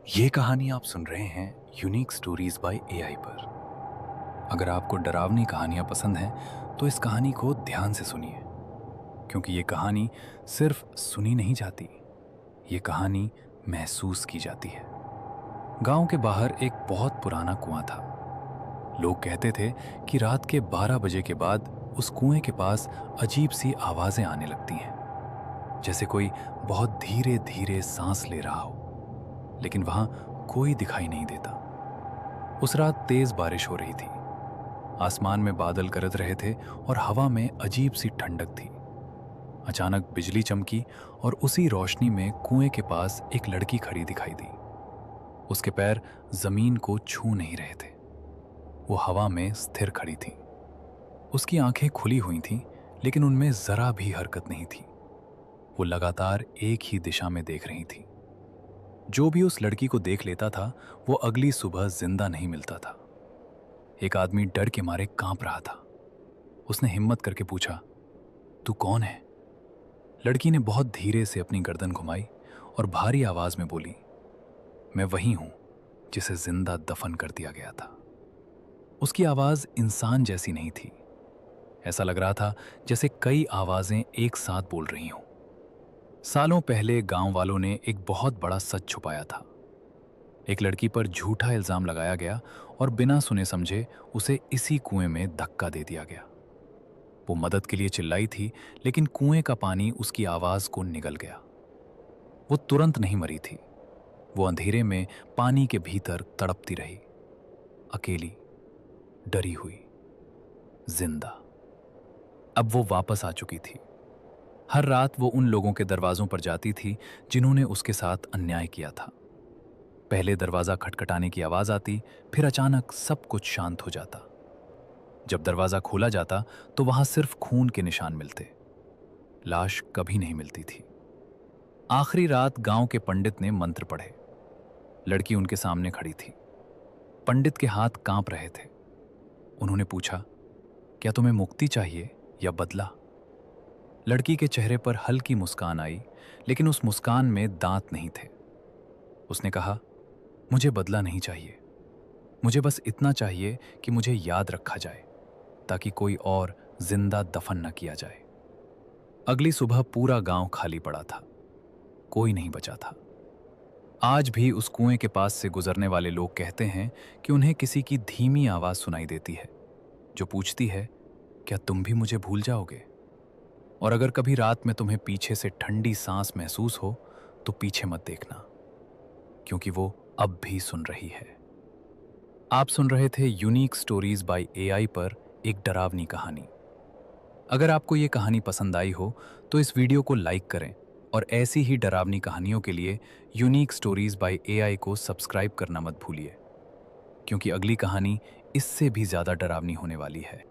ये कहानी आप सुन रहे हैं यूनिक स्टोरीज बाय एआई पर। अगर आपको डरावनी कहानियां पसंद हैं तो इस कहानी को ध्यान से सुनिए, क्योंकि ये कहानी सिर्फ सुनी नहीं जाती, ये कहानी महसूस की जाती है। गांव के बाहर एक बहुत पुराना कुआं था। लोग कहते थे कि रात के 12 बजे के बाद उस कुएं के पास अजीब सी आवाजें आने लगती हैं, जैसे कोई बहुत धीरे धीरे सांस ले रहा हो, लेकिन वहां कोई दिखाई नहीं देता। उस रात तेज बारिश हो रही थी। आसमान में बादल गरज रहे थे और हवा में अजीब सी ठंडक थी। अचानक बिजली चमकी और उसी रोशनी में कुएं के पास एक लड़की खड़ी दिखाई दी। उसके पैर जमीन को छू नहीं रहे थे, वो हवा में स्थिर खड़ी थी। उसकी आंखें खुली हुई थीं, लेकिन उनमें जरा भी हरकत नहीं थी। वो लगातार एक ही दिशा में देख रही थी। जो भी उस लड़की को देख लेता था वो अगली सुबह जिंदा नहीं मिलता था। एक आदमी डर के मारे कांप रहा था। उसने हिम्मत करके पूछा, तू कौन है? लड़की ने बहुत धीरे से अपनी गर्दन घुमाई और भारी आवाज में बोली, मैं वही हूं जिसे जिंदा दफन कर दिया गया था। उसकी आवाज इंसान जैसी नहीं थी। ऐसा लग रहा था जैसे कई आवाजें एक साथ बोल रही हों। सालों पहले गांव वालों ने एक बहुत बड़ा सच छुपाया था। एक लड़की पर झूठा इल्जाम लगाया गया और बिना सुने समझे उसे इसी कुएं में धक्का दे दिया गया। वो मदद के लिए चिल्लाई थी, लेकिन कुएं का पानी उसकी आवाज को निगल गया। वो तुरंत नहीं मरी थी। वो अंधेरे में पानी के भीतर तड़पती रही, अकेली, डरी हुई, जिंदा। अब वो वापस आ चुकी थी। हर रात वो उन लोगों के दरवाजों पर जाती थी जिन्होंने उसके साथ अन्याय किया था। पहले दरवाजा खटखटाने की आवाज आती, फिर अचानक सब कुछ शांत हो जाता। जब दरवाजा खोला जाता तो वहां सिर्फ खून के निशान मिलते। लाश कभी नहीं मिलती थी। आखिरी रात गांव के पंडित ने मंत्र पढ़े। लड़की उनके सामने खड़ी थी। पंडित के हाथ कांप रहे थे। उन्होंने पूछा, क्या तुम्हें मुक्ति चाहिए या बदला? लड़की के चेहरे पर हल्की मुस्कान आई, लेकिन उस मुस्कान में दांत नहीं थे। उसने कहा, मुझे बदला नहीं चाहिए। मुझे बस इतना चाहिए कि मुझे याद रखा जाए, ताकि कोई और जिंदा दफन न किया जाए। अगली सुबह पूरा गांव खाली पड़ा था। कोई नहीं बचा था। आज भी उस कुएं के पास से गुजरने वाले लोग कहते हैं कि उन्हें किसी की धीमी आवाज सुनाई देती है, जो पूछती है, क्या तुम भी मुझे भूल जाओगे? और अगर कभी रात में तुम्हें पीछे से ठंडी सांस महसूस हो तो पीछे मत देखना, क्योंकि वो अब भी सुन रही है। आप सुन रहे थे यूनिक स्टोरीज बाय एआई पर एक डरावनी कहानी। अगर आपको ये कहानी पसंद आई हो तो इस वीडियो को लाइक करें और ऐसी ही डरावनी कहानियों के लिए यूनिक स्टोरीज बाय एआई को सब्सक्राइब करना मत भूलिए, क्योंकि अगली कहानी इससे भी ज्यादा डरावनी होने वाली है।